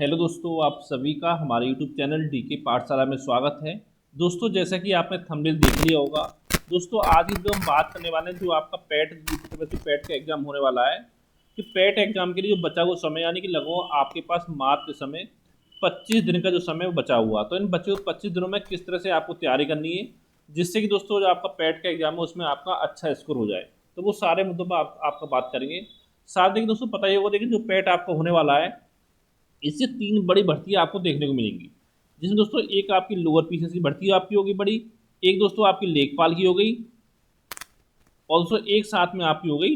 Hello दोस्तों, आप सभी का हमारे यूट्यूब चैनल डीके पाठशाला में स्वागत है। दोस्तों, जैसा कि आपने थंबनेल देख लिया होगा, दोस्तों आज ही जो हम बात करने वाले हैं जो आपका पैट का एग्जाम होने वाला है कि पैट एग्जाम के लिए जो बचा हुआ समय यानी कि लगभग आपके पास मार्च के समय 25 दिन का जो समय बचा हुआ, तो इन बचे हुए 25 दिनों में किस तरह से आपको तैयारी करनी है जिससे कि दोस्तों जो आपका पैट का एग्जाम है उसमें आपका अच्छा स्कोर हो जाए। तो वो सारे मुद्दों पर आपका बात करेंगे। साथ देखिए दोस्तों, पता ही होगा, देखिए जो पैट आपका होने वाला है इससे 3 बड़ी भर्तियाँ आपको देखने को मिलेंगी, जिसमें दोस्तों एक आपकी लोअर पीसीएस की भर्ती आपकी होगी बड़ी, एक दोस्तों आपकी लेखपाल की हो गई, और दोस्तों एक साथ में आपकी हो गई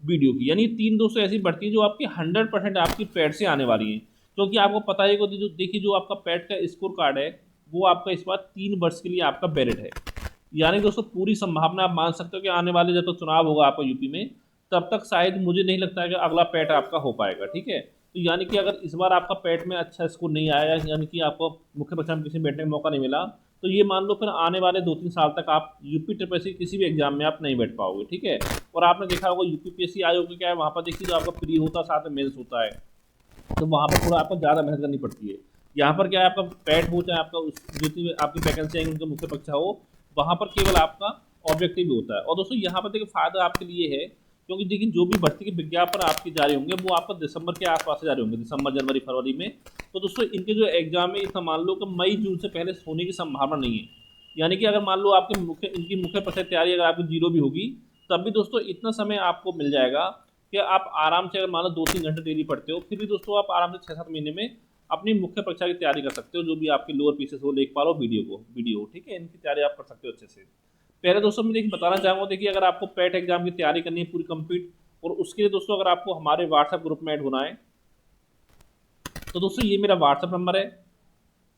वीडियो की। यानी 3 दोस्तों ऐसी भर्ती है जो आपकी 100% आपकी पैट से आने वाली है, क्योंकि आपको पता है कि जो देखिए जो आपका पैट का स्कोर कार्ड है वो आपका इस बार 3 वर्ष के लिए आपका बैलेट है। यानी दोस्तों पूरी संभावना आप मान सकते हो कि आने वाले जब तक चुनाव होगा आपका यूपी में, तब तक शायद मुझे नहीं लगता है कि अगला पैट आपका हो पाएगा। ठीक है, तो यानी कि अगर इस बार आपका पैट में अच्छा स्कोर नहीं आया, यानी कि आपको मुख्य परीक्षा में किसी बैठने का मौका नहीं मिला, तो ये मान लो फिर आने वाले 2-3 साल तक आप यूपी ट्रिपल किसी भी एग्जाम में आप नहीं बैठ पाओगे। ठीक है, और आपने देखा होगा यूपीपीएससी आयोग क्या है, वहाँ पर देखिए जो आपका प्री होता है साथ में मेंस होता है, तो वहाँ पर थोड़ा आपको ज़्यादा मेहनत करनी पड़ती है। यहाँ पर क्या है, आपका पैट हो चाहे आपका जितनी आपकी वैकेंसी आएंगी उनका मुख्य परीक्षा हो, वहाँ पर केवल आपका ऑब्जेक्टिव भी होता है। और दोस्तों यहाँ पर देखिए फायदा आपके लिए है, क्योंकि देखिए जो भी भर्ती के विज्ञापन आपके जारी होंगे वो आपका दिसंबर के आसपास से जारी होंगे, दिसंबर जनवरी फरवरी में। तो दोस्तों इनके जो एग्जाम है इसका मान लो कि मई जून से पहले होने की संभावना नहीं है। यानी कि अगर मान लो आपके इनकी मुख्य परीक्षा तैयारी अगर आपकी जीरो भी होगी, तब भी दोस्तों इतना समय आपको मिल जाएगा कि आप आराम से, अगर मान लो 2-3 घंटे डेली पढ़ते हो, फिर भी दोस्तों आप आराम से 6-7 महीने में अपनी मुख्य परीक्षा की तैयारी कर सकते हो, जो भी आपकी लोअर पीसेस हो, लेखपाल हो, वीडियो हो। ठीक है, इनकी तैयारी आप कर सकते हो अच्छे से। पहले दोस्तों मैं देखिए बताना चाहूँगा, देखिए अगर आपको पैट एग्जाम की तैयारी करनी है पूरी कंप्लीट, और उसके लिए दोस्तों अगर आपको हमारे व्हाट्सएप ग्रुप में ऐड होना है, तो दोस्तों ये मेरा व्हाट्सएप नंबर है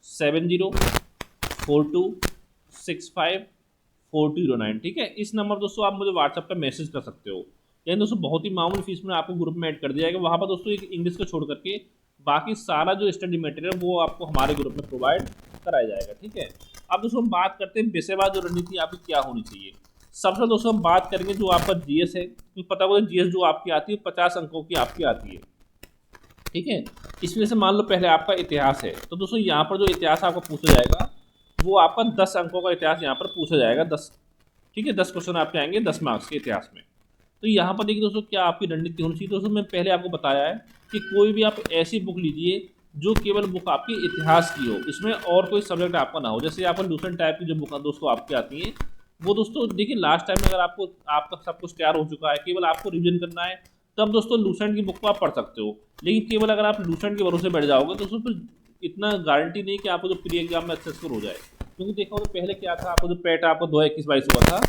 7042654209। ठीक है, इस नंबर दोस्तों आप मुझे व्हाट्सएप पर मैसेज कर सकते हो। यानी दोस्तों बहुत ही मामूली फीस में आपको ग्रुप में ऐड कर दिया जाएगा। वहाँ पर दोस्तों एक इंग्लिश को छोड़ करके बाकी सारा जो स्टडी मटेरियल वो आपको हमारे ग्रुप में प्रोवाइड कराया जाएगा। ठीक है, अब दोस्तों हम बात करते हैं विषयवार जो रणनीति आपकी क्या होनी चाहिए। सबसे दोस्तों हम बात करेंगे जो आपका जीएस है, क्योंकि पता होगा जीएस जो आपकी आती है 50 अंकों की आपकी आती है। ठीक है, इसमें से मान लो पहले आपका इतिहास है, तो दोस्तों यहाँ पर जो इतिहास आपको पूछा जाएगा वो आपका 10 अंकों का इतिहास यहाँ पर पूछा जाएगा, 10। ठीक है, 10 क्वेश्चन आपके आएंगे 10 मार्क्स के इतिहास में। तो यहाँ पर देखिए दोस्तों क्या आपकी रणनीति होनी चाहिए। दोस्तों मैं पहले आपको बताया है कि कोई भी आप ऐसी बुक लीजिए जो केवल बुक आपकी इतिहास की हो, इसमें और कोई सब्जेक्ट आपका ना हो। जैसे आपको लूसेंट टाइप की जो बुक दोस्तों आपकी आती हैं, वो दोस्तों देखिए लास्ट टाइम में अगर आपको आपका सब कुछ तैयार हो चुका है, केवल आपको रिविजन करना है, तब दोस्तों लूसेंट की बुक को आप पढ़ सकते हो। लेकिन केवल अगर आप लूसेंट के भरोसे बैठ जाओगे तो दोस्तों फिर इतना गारंटी नहीं कि आपको जो प्री एग्जाम में अच्छा स्कोर हो जाए। क्योंकि देखा होगा पहले क्या था, आपको जो पैट आपको 2021-22 हुआ था,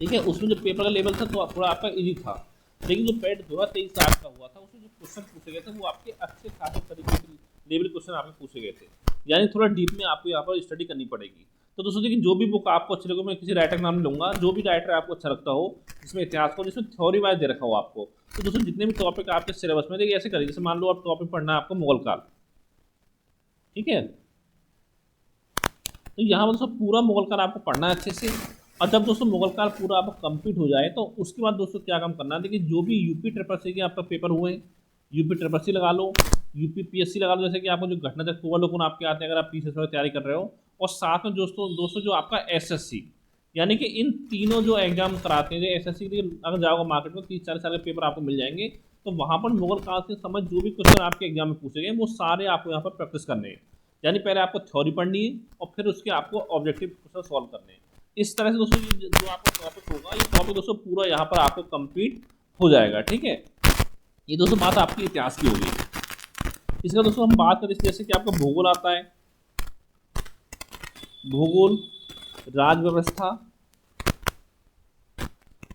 ठीक है, उसमें जो पेपर का लेवल था तो थोड़ा आपका इजी था। लेकिन जो पैट 2023 आपका हुआ था उसमें जो क्वेश्चन पूछे गए थे वो आपके अच्छे खासे तरीके के लेवल क्वेश्चन आपके पूछे गए थे। यानी थोड़ा डीप में आपको यहाँ पर स्टडी करनी पड़ेगी। तो दोस्तों देखिए जो भी बुक आपको अच्छी लगे, मैं किसी राइटर का नाम लूँगा, जो भी राइटर आपको अच्छा लगता हो जिसमें इतिहास को, जिसमें थ्योरी वाइज दे रखा हो आपको, तो दोस्तों जितने भी टॉपिक आपके सिलेबस में, देखिए ऐसे करिए, जैसे मान लो आप टॉपिक पढ़ना है आपको मुगल काल। ठीक है, तो यहाँ पर दोस्तों पूरा मुगल काल आपको पढ़ना है अच्छे से। और जब दोस्तों मुगल काल पूरा आपका कंप्लीट हो जाए तो उसके बाद दोस्तों क्या काम करना है, देखिए जो भी यूपी ट्रिपल सी के आपका पेपर हुए, यूपी ट्रिपल सी लगा लो, यूपी पीएससी लगा लो, जैसे कि आपको जो घटना चक्र पूर्वावलोकन आपके आते हैं अगर आप पीसीएस की तैयारी कर रहे हो, और साथ में दोस्तों दोस्तों जो आपका एसएससी, यानी कि इन तीनों जो एग्जाम कराते हैं, एसएससी के अगर जाओगे मार्केट में 30-40 साल के पेपर आपको मिल जाएंगे, तो वहाँ पर मुगल काल से समझ जो भी क्वेश्चन आपके एग्जाम में पूछे गए वो सारे आपको यहाँ पर प्रैक्टिस करने हैं। यानी पहले आपको थ्योरी पढ़नी है और फिर उसके आपको ऑब्जेक्टिव क्वेश्चन सॉल्व करने हैं। इस तरह से दोस्तों जो आपका टॉपिक होगा, ये टॉपिक दोस्तों पूरा यहाँ पर आपको कंप्लीट हो जाएगा। ठीक है, ये दोस्तों बात आपकी इतिहास की होगी। इसका दोस्तों हम बात करें जैसे कि आपका भूगोल आता है, भूगोल, राज व्यवस्था,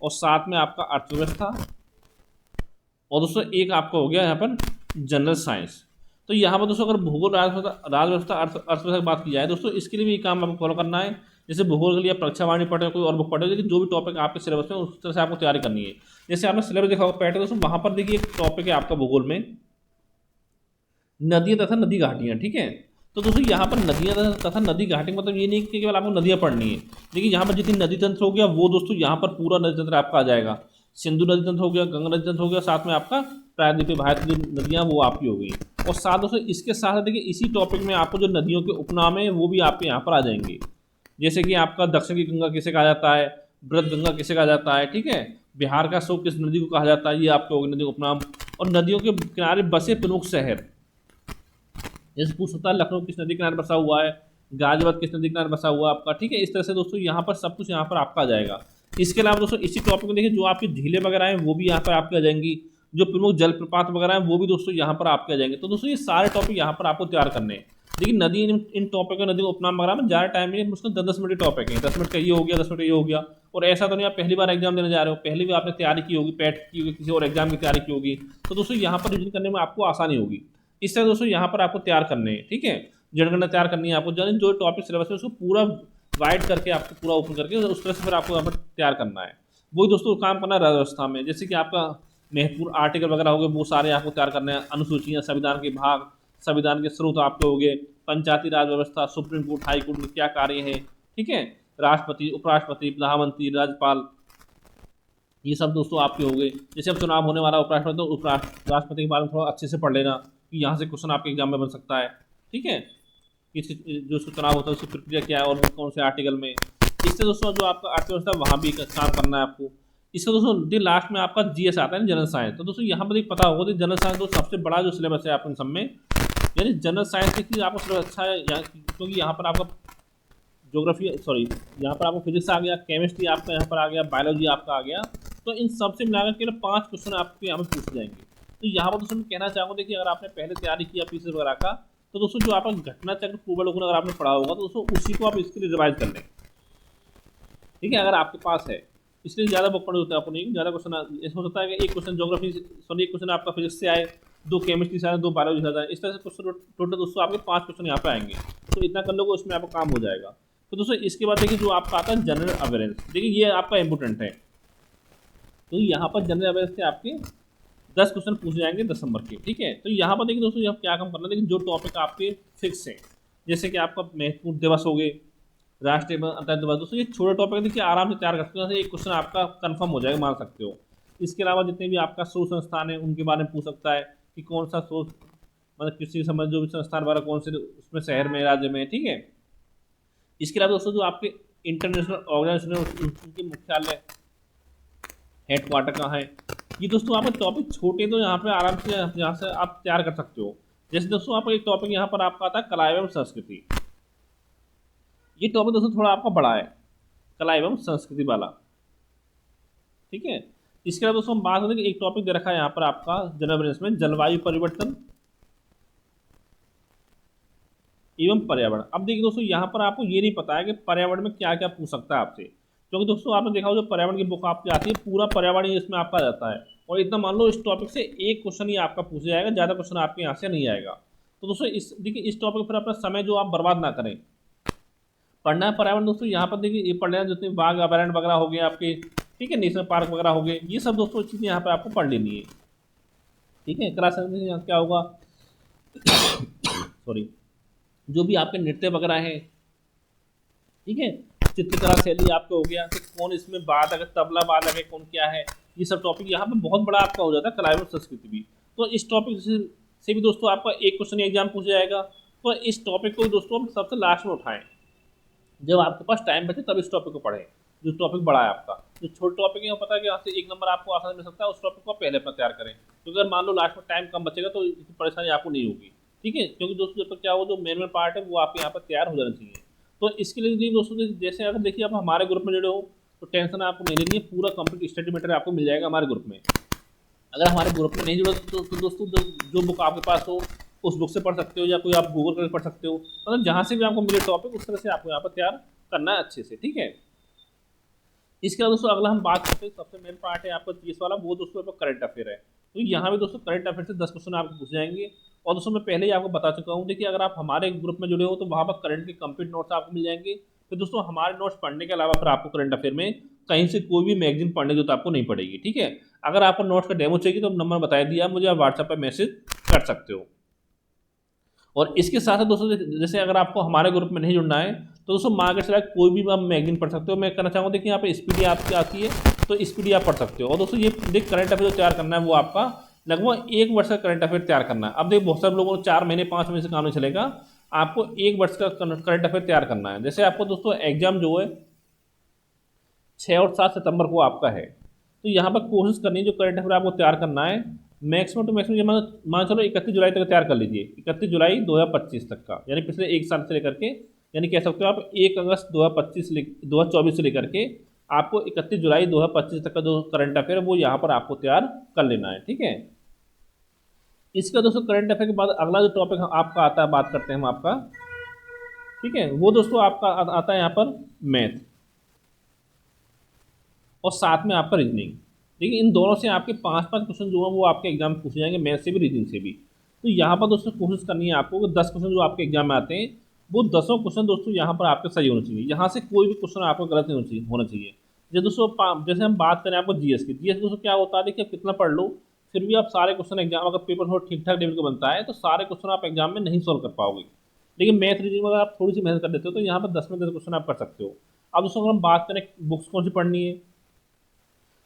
और साथ में आपका अर्थव्यवस्था, और दोस्तों एक आपका हो गया यहाँ पर जनरल साइंस। तो यहाँ पर दोस्तों अगर भूगोल, राजव्यवस्था, अर्थव्यवस्था की बात की जाए दोस्तों, इसके लिए भी काम आपको फॉलो करना है। जैसे भूगोल के लिए परीक्षा वाणी पढ़े, कोई और बुक पढ़े, लेकिन जो भी टॉपिक आपके सिलेबस में उस तरह से आपको तैयारी करनी है। जैसे आपने सिलेबस देखा होगा पैटर्न, दोस्तों वहाँ पर देखिए एक टॉपिक है आपका भूगोल में नदियाँ तथा नदी घाटियाँ। ठीक है, तो दोस्तों यहाँ पर नदियाँ तथा नदी घाटी मतलब ये नहीं कि केवल आपको नदियाँ पढ़नी है, देखिए यहाँ पर जितनी नदी तंत्र हो गया वो दोस्तों यहाँ पर पूरा नदी तंत्र आपका आ जाएगा। सिंधु नदी तंत्र हो गया, गंगा नदी तंत्र हो गया, साथ में आपका प्रायद्वीपीय भारत की जो नदियाँ वो आपकी हो गई। और साथ दोस्तों इसके साथ देखिए इसी टॉपिक में आपको जो नदियों के उपनाम है वो भी आपके यहाँ पर आ जाएंगे। जैसे कि आपका दक्षिण की गंगा किसे कहा जाता है, वृद्ध गंगा किसे कहा जाता है, ठीक है, बिहार का शोक किस नदी को कहा जाता है, ये आपके हो गए नदी उपनाम। और नदियों के किनारे बसे प्रमुख शहर, जैसे पूछ सकता है लखनऊ किस नदी किनारे बसा हुआ है, गाजियाबाद किस नदी किनारे बसा हुआ है आपका, ठीक है। इस तरह से दोस्तों यहाँ पर सब कुछ यहाँ पर आपका आ जाएगा। इसके अलावा दोस्तों इसी टॉपिक में देखिए जो आपकी झीलें वगैरह हैं वो भी यहाँ पर आपके आ जाएंगी, जो प्रमुख जलप्रपात वगैरह हैं वो भी दोस्तों यहाँ पर आपके आ जाएंगे। तो दोस्तों ये सारे टॉपिक यहाँ पर आपको तैयार करने हैं। देखिए नदी इन टॉपिक नदी को उपनाम वगैरह में ज़्यादा टाइम नहीं, मुश्किल 10-10 मिनट के टॉपिक है, 10 मिनट का ये हो गया, 10 मिनट का ये हो गया। और ऐसा तो नहीं आप पहली बार एग्जाम देने जा रहे हो, पहली बार आपने तैयारी की होगी, पैट की होगी, किसी और एग्जाम की तैयारी की होगी, तो दोस्तों यहाँ पर रिविजन करने में आपको आसानी होगी। इस तरह दोस्तों यहाँ पर आपको तैयार करने हैं, ठीक है, जनगणना तैयार करनी है आपको, जो टॉपिक सिलेबस है उसको पूरा वाइड करके आपको पूरा ओपन करके उस तरह से फिर आपको यहाँ पर तैयार करना है। वही दोस्तों काम करना है व्यवस्था में, जैसे कि आपका महत्वपूर्ण आर्टिकल वगैरह हो गए वो सारे आपको तैयार करने हैं, अनुसूचियाँ, संविधान के भाग, संविधान के स्रोत आपके हो गए, पंचायती राज व्यवस्था, सुप्रीम कोर्ट, हाई कोर्ट में क्या कार्य है, ठीक है, राष्ट्रपति, उपराष्ट्रपति, प्रधानमंत्री, राज्यपाल, ये सब दोस्तों आपके हो गए। जैसे अब चुनाव होने वाला उपराष्ट्रपति, तो राष्ट्रपति के बारे में थोड़ा अच्छे से पढ़ लेना कि यहाँ से क्वेश्चन आपके एग्जाम में बन सकता है, ठीक है, जो उसका चुनाव होता है उसकी प्रक्रिया क्या है और कौन से आर्टिकल में। इससे दोस्तों जो आपका अर्थव्यवस्था वहाँ भी काम करना है आपको। इसका दोस्तों दिन लास्ट में आपका जीएस आता है, जनरल साइंस। तो दोस्तों यहाँ पर एक पता होगा, तो जनरल साइंस दोस्तों सबसे बड़ा जो सिलेबस है आपके सब में, यानी जनरल साइंस देखिए आपको सिलेबस अच्छा है, क्योंकि यहाँ पर आपका ज्योग्राफी, सॉरी यहाँ पर आपको फिजिक्स आ गया, केमिस्ट्री आपका यहाँ पर आ गया, बायोलॉजी आपका आ गया। तो इन सबसे मिलाकर केवल 5 क्वेश्चन आपके यहाँ पर पूछ जाएंगे। तो यहाँ पर दोस्तों मैं कहना चाहूँगा, देखिए अगर आपने पहले तैयारी किया पीसीएस वगैरह का, तो दोस्तों जो आपका घटना चक्र पूर्वावलोकन अगर आपने पढ़ा होगा तो दोस्तों उसी को आप इसके लिए रिवाइज कर लें, ठीक है, अगर आपके पास है। इसलिए ज़्यादा बुक पढ़ होता है आपको, नहीं ज़्यादा क्वेश्चन ऐसा हो सकता है कि एक क्वेश्चन ज्योग्राफी, सॉरी एक क्वेश्चन आपका फिजिक्स से आए, 2 केमिस्ट्री से आए, 2 बायोलॉजी से आए, इस तरह से क्वेश्चन टोटल दोस्तों आपके 5 क्वेश्चन यहाँ पे आएंगे। तो इतना कर लोगे उसमें आपका काम हो जाएगा। तो दोस्तों इसके बाद देखिए जो आपका आता है जनरल अवेयरनेस, देखिए ये आपका इंपोर्टेंट है। तो यहाँ पर जनरल अवेयरनेस से आपके 10 क्वेश्चन पूछ जाएंगे 10 नंबर के, ठीक है। तो यहाँ पर देखिए दोस्तों यहाँ क्या काम करना है, देखिए जो टॉपिक आपके फिक्स हैं, जैसे कि आपका महत्वपूर्ण दिवस हो गए, राष्ट्रीय अंतर्राष्ट्रीय दिवस, दोस्तों ये छोटे टॉपिक देखिए आराम से तैयार कर सकते हो, एक क्वेश्चन आपका कंफर्म हो जाएगा, मान सकते हो। इसके अलावा जितने भी आपका शोध संस्थान है उनके बारे में पूछ सकता है कि कौन सा शोध, मतलब किसी के संबंध जो भी संस्थान वगैरह कौन से उसमें शहर में, राज्य में, ठीक है। इसके अलावा दोस्तों जो आपके इंटरनेशनल ऑर्गेनाइजेशन उनके मुख्यालय, हेडक्वार्टर कहाँ है, ये दोस्तों आपके टॉपिक छोटे तो यहाँ पे आराम से यहाँ से आप तैयार कर सकते हो। जैसे दोस्तों आपका एक टॉपिक यहाँ पर आपका आता है कला एवं संस्कृति, ये टॉपिक दोस्तों थोड़ा आपका बड़ा है, कला एवं संस्कृति वाला, ठीक है। इसके अलावा दोस्तों हम बात करें कि एक टॉपिक दे रखा है यहाँ पर आपका जनरल अवेयरनेस में, जलवायु परिवर्तन एवं पर्यावरण। अब देखिए दोस्तों यहाँ पर आपको ये नहीं पता है कि पर्यावरण में क्या क्या पूछ सकता है आपसे, क्योंकि दोस्तों आपने देखा हो जो पर्यावरण की बुक आपकी आती है पूरा पर्यावरण ही इसमें आपका जाता है, और इतना मान लो इस टॉपिक से एक क्वेश्चन ही आपका पूछा जाएगा, ज़्यादा क्वेश्चन आपके यहाँ से नहीं आएगा। तो दोस्तों देखिए इस टॉपिक पर अपना समय जो आप बर्बाद ना करें, पढ़ना है पर्यावरण दोस्तों। यहाँ पर देखिए ये पढ़ लेना जितने बाघ अभयारण्य वगैरह हो गए आपके, ठीक है, नेशनल पार्क वगैरह हो गए, ये सब दोस्तों चीज़ें यहाँ पर आपको पढ़ लेनी है, ठीक है। कला संस्कृति यहाँ क्या होगा, सॉरी जो भी आपके नृत्य वगैरह हैं, ठीक है, चित्रकला शैली आपका हो गया, तो कौन इसमें वादक है, तबला वादक है, कौन क्या है, ये सब टॉपिक यहाँ पे बहुत बड़ा आपका हो जाता है, कला एवं संस्कृति भी। तो इस टॉपिक से भी दोस्तों आपका एक क्वेश्चन एग्जाम पूछा जाएगा। तो इस टॉपिक को दोस्तों हम सबसे लास्ट में उठाएं, जब आपके पास टाइम बचे तब इस टॉपिक को पढ़ें, जो टॉपिक बड़ा है आपका। जो छोटे टॉपिक है वो पता है कि यहाँ से 1 नंबर आपको आसानी मिल सकता है, उस टॉपिक को पहले अपना तैयार करें, क्योंकि अगर मान लो लास्ट में टाइम कम बचेगा तो इतनी परेशानी आपको नहीं होगी, ठीक है। क्योंकि दोस्तों जब तक क्या हो जो मेन पार्ट है वो आपके यहाँ पर तैयार हो जाना चाहिए। तो इसके लिए दोस्तों जैसे अगर देखिए आप हमारे ग्रुप में जुड़े हो तो टेंशन आपको नहीं लेनी है, पूरा कंप्लीट स्टडी मटेरियल आपको मिल जाएगा हमारे ग्रुप में। अगर हमारे ग्रुप में नहीं जुड़े तो दोस्तों जो बुक आपके पास हो उस बुक से पढ़ सकते हो, या कोई आप गूगल करके पढ़ सकते हो, मतलब जहाँ से भी आपको मिले टॉपिक उस तरह से आपको यहाँ पर तैयार करना है अच्छे से, ठीक है। इसके बाद दोस्तों अगला हम बात करते हैं, सबसे मेन पार्ट है आपका जीएस वाला, वो दोस्तों आपका करंट अफेयर है। तो यहाँ भी दोस्तों करंट अफेयर से 10 क्वेश्चन आपको पूछ जाएंगे। और दोस्तों मैं पहले ही आपको बता चुका हूँ, देखिए अगर आप हमारे ग्रुप में जुड़े हो तो वहाँ पर करंट के कंप्लीट नोट्स आपको मिल जाएंगे। तो दोस्तों हमारे नोट्स पढ़ने के अलावा फिर आपको करंट अफेयर में कहीं से कोई भी मैगजीन पढ़ने की तो आपको नहीं पड़ेगी, ठीक है। अगर आपको नोट्स का डेमो चाहिए तो नंबर बताया दिया, मुझे आप व्हाट्सएप पर मैसेज कर सकते हो। और इसके साथ दोस्तों जैसे अगर आपको हमारे ग्रुप में नहीं जुड़ना है तो दोस्तों मार्केट से रिलेटेड कोई भी आप मैगजीन पढ़ सकते हो। मैं कहना चाहूँगा देखिए यहाँ पे स्पीडी आपकी आती है, तो स्पीडी आप पढ़ सकते हो। और दोस्तों ये देख करंट अफेयर जो तैयार करना है वो आपका लगभग 1 वर्ष का करंट अफेयर तैयार करना है। अब देखिए बहुत सारे लोगों को 4 महीने 5 महीने से काम नहीं चलेगा, आपको 1 वर्ष का करंट अफेयर तैयार करना है। जैसे आपको दोस्तों एग्जाम जो है 6 और 7 सितंबर को आपका है, तो यहाँ पर कोशिश करनी है जो करंट अफेयर आपको तैयार करना है मैक्सिमम टू मैक्सिमम, ये मान चलो 31 जुलाई तक तैयार कर लीजिए, 31 जुलाई 2025 तक का, यानी पिछले 1 साल से लेकर के, यानी कह सकते हो आप 1 अगस्त 2024 से लेकर के आपको 31 जुलाई 2025 तक का जो करंट अफेयर है वो यहाँ पर आपको तैयार कर लेना है। ठीक है, इसका दोस्तों करंट अफेयर के बाद अगला जो टॉपिक आपका आता है, बात करते हैं हम आपका, ठीक है, वो दोस्तों आपका आता है यहाँ पर मैथ और साथ में आपका रीजनिंग। देखिए इन दोनों से आपके 5-5 क्वेश्चन जो है वो आपके एग्जाम में पूछे जाएंगे, मैथ से भी रीजनिंग से भी। तो यहाँ पर दोस्तों कोशिश करनी है आपको कि 10 क्वेश्चन जो आपके एग्जाम में आते हैं वो 10 क्वेश्चन दोस्तों यहाँ पर आपके सही होने चाहिए, यहाँ से कोई भी क्वेश्चन आपको गलत नहीं होना चाहिए। जैसे दोस्तों जैसे हम बात करें आपको जीएस की, जीएस दोस्तों क्या होता है, देखिए आप कितना पढ़ लो फिर भी आप सारे क्वेश्चन एग्जाम, अगर पेपर थोड़ा ठीक ठाक लेवल का बनता है तो सारे क्वेश्चन आप एग्जाम में नहीं सॉल्व कर पाओगे। लेकिन मैथ रीजनिंग में अगर आप थोड़ी सी मेहनत कर देते हो तो यहाँ पर 10 में 10 क्वेश्चन आप कर सकते हो। अब दोस्तों अगर हम बात करें बुक्स कौन सी पढ़नी है,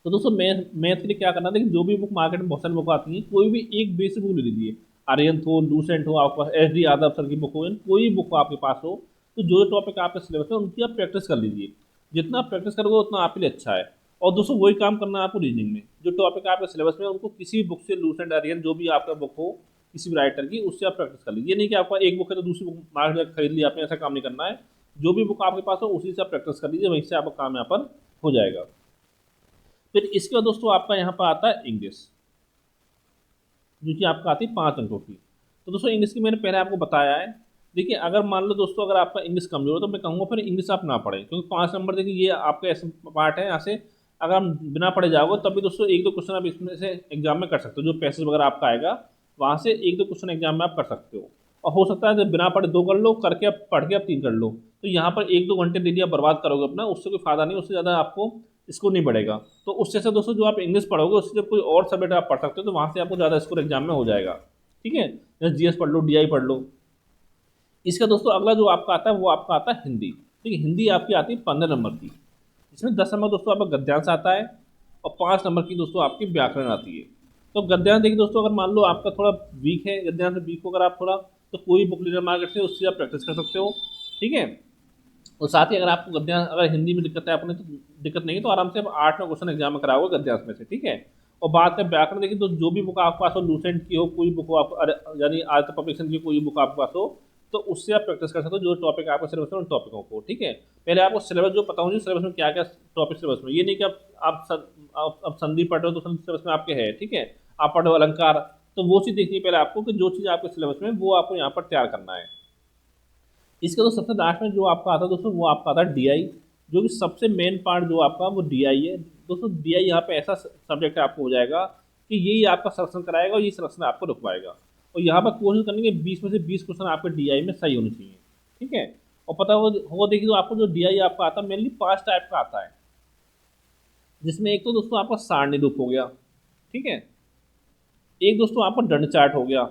तो दोस्तों मैथ के लिए क्या करना है, देखिए जो भी बुक मार्केट में बहुत सारी बुक आती है, कोई भी एक बेसिक बुक ले लीजिए, आर्यन हो, लूसेंट हो, आपके पास एस डी यादव सर की बुक हो, कोई बुक आपके पास हो, तो जो टॉपिक आपके सिलेबस है उनकी आप प्रैक्टिस कर लीजिए। जितना आप प्रैक्टिस करोगे उतना आपके लिए अच्छा है। और दोस्तों वही काम करना है आपको रीजनिंग में, जो टॉपिक आपके सिलेबस में उनको किसी भी बुक से, लूसेंट, आर्यन जो भी आपका बुक हो किसी भी राइटर की, उससे आप प्रैक्टिस कर लीजिए। ये नहीं कि आपका एक बुक है तो दूसरी बुक मार्केट खरीद ली आपने, ऐसा काम नहीं करना है। जो भी बुक आपके पास हो उसी से आप प्रैक्टिस कर लीजिए, वहीं से आपका काम यहाँ पर हो जाएगा। फिर इसके बाद दोस्तों आपका यहाँ पर आता है इंग्लिश, जो कि आपका आती है 5 अंकों की। तो दोस्तों इंग्लिश की मैंने पहले आपको बताया है। देखिए अगर मान लो दोस्तों अगर आपका इंग्लिश कमजोर हो तो मैं कहूँगा फिर इंग्लिश आप ना पढ़ें, क्योंकि 5 नंबर देखिए ये आपका ऐसा पार्ट है, यहाँ से अगर हम बिना पढ़े जाओगे तब भी दोस्तों 1-2 क्वेश्चन आप इसमें से एग्जाम में कर सकते हो। जो पैसेज वगैरह आपका आएगा वहाँ से 1-2 क्वेश्चन एग्जाम में आप कर सकते हो। और हो सकता है जब बिना पढ़े 2 कर लो, करके आप पढ़ के आप 3 कर लो, तो यहाँ पर 1-2 घंटे डेली आप बर्बाद करोगे अपना, उससे कोई फायदा नहीं, उससे ज़्यादा आपको स्कोर नहीं बढ़ेगा। तो उससे से दोस्तों जो आप इंग्लिश पढ़ोगे उससे जब कोई और सब्जेक्ट आप पढ़ सकते हो तो वहाँ से आपको ज़्यादा स्कोर एग्जाम में हो जाएगा। ठीक है, जैसे जीएस पढ़ लो, डीआई पढ़ लो। इसका दोस्तों अगला जो आपका आता है वो आपका आता है हिंदी। ठीक है, हिंदी आपकी आती है 15 नंबर की, इसमें 10 नंबर दोस्तों आपका गद्यांश आता है और 5 नंबर की दोस्तों आपकी व्याकरण आती है। तो गद्यांश देखिए दोस्तों, अगर मान लो आपका थोड़ा वीक है, गद्यांश में वीक हो अगर आप थोड़ा, तो कोई बुक लीडर मार्केट से उससे आप प्रैक्टिस कर सकते हो। ठीक है, और साथ ही अगर आपको गद्यांश अगर हिंदी में दिक्कत है आपने तो दिक्कत नहीं है, तो आराम से आप 8 क्वेश्चन एग्जाम में कराओगे गद्यांश में से। ठीक है, और बात करें व्याकरण, देखिए तो जो भी बुक आपके पास हो, लूसेंट की हो, कोई बुक हो आप, यानी आदित्य पब्लिकेशन की कोई बुक आपके पास हो, तो उससे आप प्रैक्टिस कर सकते हो जो टॉपिक आपका सिलेबस है उन टॉपिकों को। ठीक है, पहले आपको सिलेबस जो पता होगी सिलेबस में क्या क्या टॉपिक सिलेबस में, ये नहीं कि आप संधि पढ़ रहे हो तो संधि सिलेबस में आपके है। ठीक है, आप पढ़ रहे हो अलंकार, तो वो चीज़ देखनी है पहले आपको कि जो चीज़ आपके सिलेबस में वो आपको यहाँ पर तैयार करना है। इसका तो सबसे लास्ट में जो आपका आता है दोस्तों वो आपका आता है डीआई, जो कि सबसे मेन पार्ट जो आपका वो डीआई है। दोस्तों डीआई यहाँ पे ऐसा सब्जेक्ट आपको हो जाएगा कि यही आपका सिलेक्शन कराएगा और ये सिलेक्शन आपको रुकवाएगा। और यहाँ पर कोशिश करनी है 20 में से 20 क्वेश्चन आपके डीआई में सही होने चाहिए। ठीक है, और पता हो देखिए तो आपको जो डीआई आपका आता है मेनली 5 टाइप का आता है, जिसमें एक तो दोस्तों आपका सारणी रूप हो गया। ठीक है, एक दोस्तों आपका दंड चार्ट हो गया,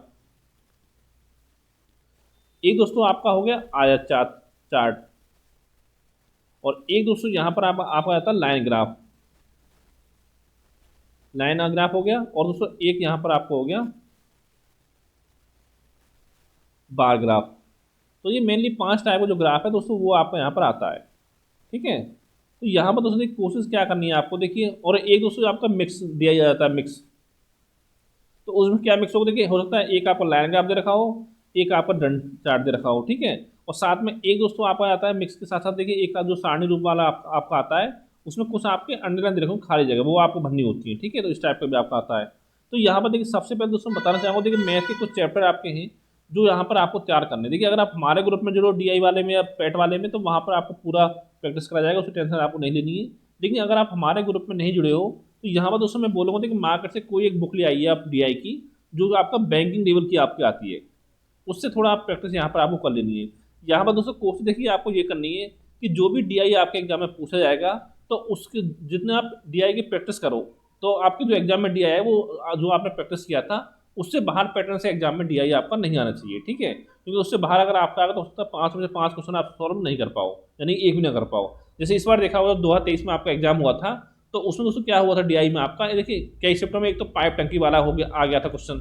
एक दोस्तों आपका हो गया आयत चार्ट, और एक दोस्तों यहाँ पर आपका आता है लाइन ग्राफ, लाइन ग्राफ हो गया, और दोस्तों एक यहाँ पर आपको हो गया बार ग्राफ। तो ये मेनली 5 टाइप का जो ग्राफ है दोस्तों वो आपका यहाँ पर आता है। ठीक है, तो यहाँ पर दोस्तों कोशिश क्या करनी है आपको, देखिए, और एक दोस्तों आपका मिक्स दिया जाता है मिक्स, तो उसमें क्या मिक्स होगा, देखिए हो सकता है एक आपका लाइन ग्राफ दे रखा हो, एक आपका दंड चार्ट दे रखा हो। ठीक है, और साथ में एक दोस्तों आपका आता है मिक्स के साथ साथ देखिए एक जो सारणी रूप वाला आपका आता है, उसमें कुछ आपके अंडरलाइन दे रखे हो खाली जगह, वो आपको भरनी होती है। ठीक है, तो इस टाइप का भी आपका आता है। तो यहाँ पर देखिए सबसे पहले दोस्तों बताना चाहूँगा, देखिए मैथ के कुछ चैप्टर आपके हैं जो यहाँ पर आपको तैयार करने। देखिए अगर आप हमारे ग्रुप में जुड़ो डीआई वाले में या पैट वाले में, तो वहाँ पर आपको पूरा प्रैक्टिस करा जाएगा, उसकी टेंशन आपको नहीं लेनी है। लेकिन अगर आप हमारे ग्रुप में नहीं जुड़े हो तो यहाँ पर दोस्तों मैं बोलूँगा देखिए मार्केट से कोई एक बुक ले आइए आप डीआई की, जो आपका बैंकिंग लेवल की आपकी आती है, उससे थोड़ा आप प्रैक्टिस यहाँ पर आपको कर लेनी है। यहाँ पर दोस्तों कोशिश देखिए आपको ये करनी है कि जो भी डीआई आपके एग्जाम में पूछा जाएगा तो उसके जितने आप डीआई की प्रैक्टिस करो, तो आपके जो एग्जाम में डीआई है वो जो आपने प्रैक्टिस किया था उससे बाहर पैटर्न से एग्जाम में डीआई आपका नहीं आना चाहिए, ठीक है, क्योंकि उससे बाहर अगर आपका आएगा तो उसका 5 में से 5 क्वेश्चन आप सॉल्व नहीं कर पाओ, यानी एक भी ना कर पाओ। जैसे इस बार देखा होगा 2023 में आपका एग्जाम हुआ था, तो उसमें दोस्तों क्या हुआ था डीआई में आपका, ये देखिए कई चैप्टर में एक तो पाइप टंकी वाला हो गया, आ गया था क्वेश्चन,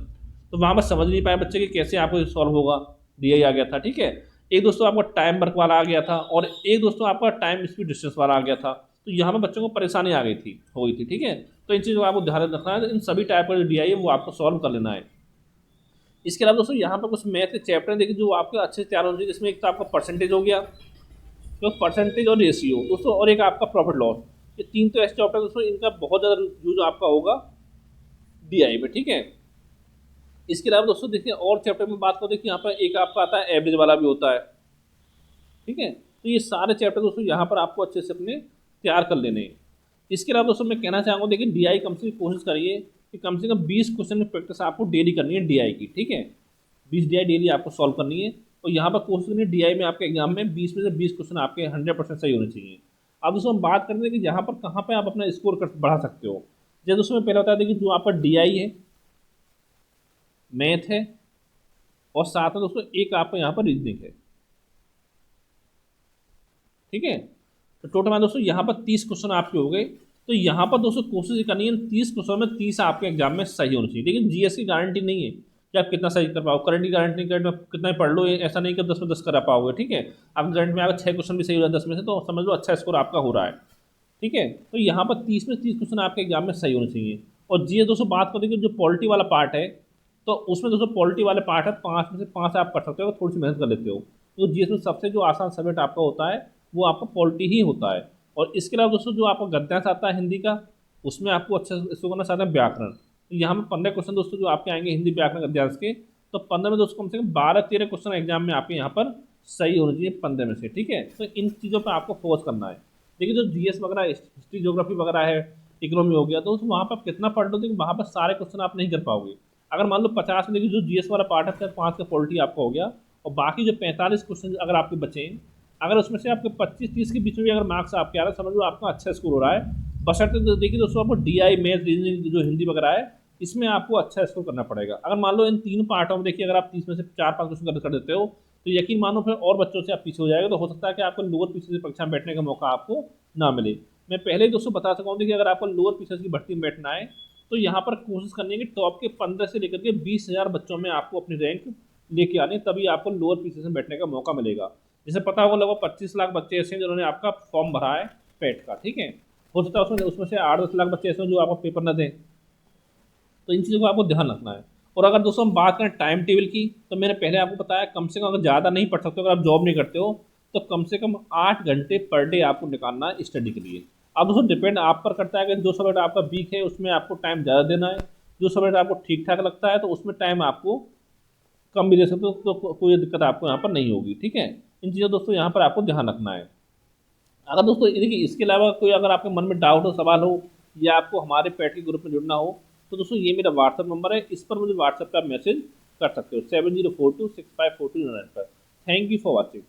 तो वहाँ पर समझ नहीं पाए बच्चे कि कैसे आपको सॉल्व होगा, डीआई आ गया था, ठीक है। एक दोस्तों आपका टाइम वर्क वाला आ गया था, और एक दोस्तों आपका टाइम स्पीड डिस्टेंस वाला आ गया था, तो यहाँ पर बच्चों को परेशानी आ गई थी, हो गई थी, ठीक है। तो इन चीज़ों को आपको ध्यान रखना है, इन सभी टाइप का जो डीआई है वो आपको सॉल्व कर लेना है। इसके अलावा दोस्तों यहाँ पर कुछ मैथ के चैप्टर हैं देखिए जो आपके अच्छे से तैयार होने चाहिए, जिसमें एक तो आपका परसेंटेज हो गया, तो परसेंटेज और रेशियो दोस्तों, और एक आपका प्रॉफिट लॉस, ये 3 तो ऐसे चैप्टर दोस्तों इनका बहुत ज़्यादा यूज आपका होगा डीआई में, ठीक है। इसके अलावा दोस्तों देखिए और चैप्टर में बात करो, देखिए यहाँ पर एक आपका आता है एवरेज वाला भी होता है, ठीक है। तो ये सारे चैप्टर दोस्तों यहाँ पर आपको अच्छे से अपने तैयार कर लेने हैं। इसके अलावा दोस्तों मैं कहना चाहूँगा देखिए डीआई कम से कम कोशिश करिए कि कम से कम 20 क्वेश्चन की प्रैक्टिस आपको डेली करनी है डीआई की, ठीक है। 20 डीआई डेली आपको सॉल्व करनी है, और यहाँ पर कोशिश करनी है डीआई में आपके एग्जाम में 20 में से 20 क्वेश्चन आपके 100% सही होने चाहिए। अब दोस्तों हम बात करते हैं कि यहाँ पर कहाँ पर आप अपना स्कोर कर बढ़ा सकते हो। जैसे दोस्तों मैं पहले बता दें कि जो आपका डीआई है, मैथ है, और साथ में दोस्तों एक आपका यहाँ पर रीजनिंग है, ठीक है। तो टोटल में दोस्तों यहाँ पर 30 क्वेश्चन आपके हो गए। तो यहाँ पर दोस्तों कोशिश करनी है 30 क्वेश्चन में 30 आपके एग्जाम में सही होनी चाहिए, लेकिन जीएस की गारंटी नहीं है कि आप कितना सही कर पाओ, करंट की गारंटी नहीं, करंट में कितना ही पढ़ लो, ऐसा नहीं कि 10 में 10 करा पाओगे, ठीक है। आप करंट में अगर 6 क्वेश्चन भी सही हो रहा है 10 में से, तो समझ लो अच्छा स्कोर आपका हो रहा है, ठीक है। तो यहाँ पर 30 में 30 क्वेश्चन आपके एग्जाम में सही होने चाहिए। और जीएस दोस्तों बात करें कि जो पॉलिटी वाला पार्ट है, तो उसमें दोस्तों पॉलिटी वाले पार्ट है 5 में से 5 आप कर सकते हो, थोड़ी सी मेहनत कर लेते हो। तो जीएस में सबसे जो आसान सब्जेक्ट आपका होता है वो आपका पॉलिटी ही होता है। और इसके अलावा दोस्तों जो आपका गद्यांश आता है हिंदी का, उसमें आपको अच्छा इसको करना चाहते हैं व्याकरण, तो यहाँ में 15 क्वेश्चन दोस्तों जो आपके आएंगे हिंदी व्याकरण गद्यांश के, तो 15 में दोस्तों कम से कम 12-13 क्वेश्चन एग्जाम में आपके यहाँ पर सही होने चाहिए 15 में से, ठीक है। तो इन चीज़ों पर आपको फोकस करना है। देखिए जो जीएस वगैरह हिस्ट्री ज्योग्राफी वगैरह है, इकोनॉमी हो गया, तो वहाँ पर आप कितना पढ़ लो, लेकिन वहाँ पर सारे क्वेश्चन आप नहीं कर पाओगे। अगर मान लो 50 में देखिए जो जीएस वाला पार्ट है 5 का पॉलिटी आपका हो गया, और बाकी जो 45 क्वेश्चन अगर आपके बचे, अगर उसमें से आपके 25-30 के बीच में भी अगर मार्क्स आपके आ रहे हैं, समझ लो आपका अच्छा स्कोर हो रहा है। बशर्ते तो देखिए दोस्तों आपको डीआई मैथ रीजनिंग जो हिंदी वगैरह है, इसमें आपको अच्छा स्कोर करना पड़ेगा। अगर मान लो इन 3 पार्टों में देखिए अगर आप 30 में से 4-5 क्वेश्चन कर देते हो, तो यकीन मानो फिर और बच्चों से आप पीछे हो जाएगा, तो हो सकता है कि आपको लोअर पीछे से परीक्षा में बैठने का मौका आपको ना मिले। मैं पहले ही दोस्तों बता सकता हूँ कि अगर आपको लोअर पीछे की भर्ती में बैठना है, तो यहाँ पर कोशिश करनी है कि टॉप के 15 से लेकर के 20,000 बच्चों में आपको अपनी रैंक लेके आनी, तभी आपको लोअर पीछे में बैठने का मौका मिलेगा। जैसे पता होगा लगभग 25 लाख बच्चे ऐसे हैं जिन्होंने आपका फॉर्म भरा है पेट का, ठीक है। हो सकता है उसमें से 8-10 लाख बच्चे ऐसे हैं जो आपका पेपर न दें, तो इन चीज़ों को आपको ध्यान रखना है। और अगर दोस्तों हम बात करें टाइम टेबल की, तो मैंने पहले आपको बताया कम से कम अगर ज़्यादा नहीं पढ़ सकते, अगर आप जॉब नहीं करते हो, तो कम से कम 8 घंटे पर डे आपको निकालना है स्टडी के लिए। अब दोस्तों डिपेंड आप पर करता है कि जो सब्जेक्ट आपका वीक है उसमें आपको टाइम ज़्यादा देना है, जो सब्जेक्ट आपको ठीक ठाक लगता है तो उसमें टाइम आपको कम भी दे सकते हो, तो कोई दिक्कत आपको यहाँ पर नहीं होगी, ठीक है। इन चीज़ों दोस्तों यहाँ पर आपको ध्यान रखना है। अगर दोस्तों देखिए इसके अलावा कोई अगर आपके मन में डाउट हो, सवाल हो, या आपको हमारे पैट के ग्रुप में जुड़ना हो, तो दोस्तों ये मेरा व्हाट्सअप नंबर है, इस पर मुझे व्हाट्सअप का मैसेज कर सकते हो 7042654209 पर। Thank you for watching.